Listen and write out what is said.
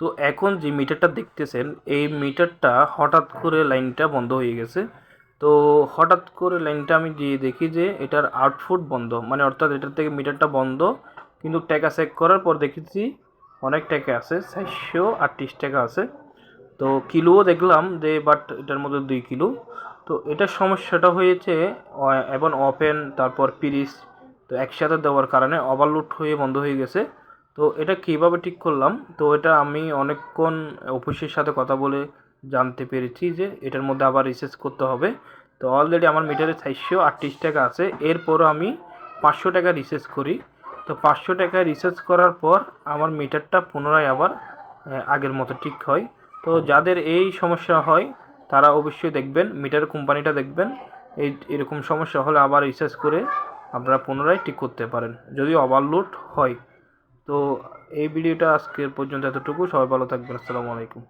তো এখন যে মিটারটা দেখতেছেন এই মিটারটা হঠাৎ করে লাইনটা বন্ধ হয়ে গেছে। তো হঠাৎ করে লাইনটা আমি দিয়ে দেখি যে এটার আউটপুট বন্ধ, মানে অর্থাৎ এটার থেকে মিটারটা বন্ধ, কিন্তু টাকা চেক করার পর দেখেছি অনেক টাকা আছে, 438 টাকা আছে। তো কিলোও দেখলাম যে বাট এটার মধ্যে 2 কিলো। তো এটার সমস্যাটা হয়েছে এবং ওপেন তারপর পিরিচ তো একসাথে দেওয়ার কারণে ওভারলোড হয়ে বন্ধ হয়ে গেছে। তো এটা কীভাবে ঠিক করলাম, তো এটা আমি অনেকক্ষণ অফিসের সাথে কথা বলে জানতে পেরেছি যে এটার মধ্যে আবার রিচার্জ করতে হবে। তো অলরেডি আমার মিটারে 438 টাকা আছে, এরপরও আমি 500 টাকা রিচার্জ করি। তো 500 টাকা রিচার্জ করার পর আমার মিটারটা পুনরায় আবার আগের মতো ঠিক হয়। তো যাদের এই সমস্যা হয় তারা অবশ্যই দেখবেন, মিটার কোম্পানিটা দেখবেন, এরকম সমস্যা হলে আবার রিচার্জ করে আপনারা পুনরায় ঠিক করতে পারেন যদি ওভারলোড হয়। তো এই ভিডিওটা আজকের পর্যন্ত এতটুকু। সবাই ভালো থাকবেন। আসসালামু আলাইকুম।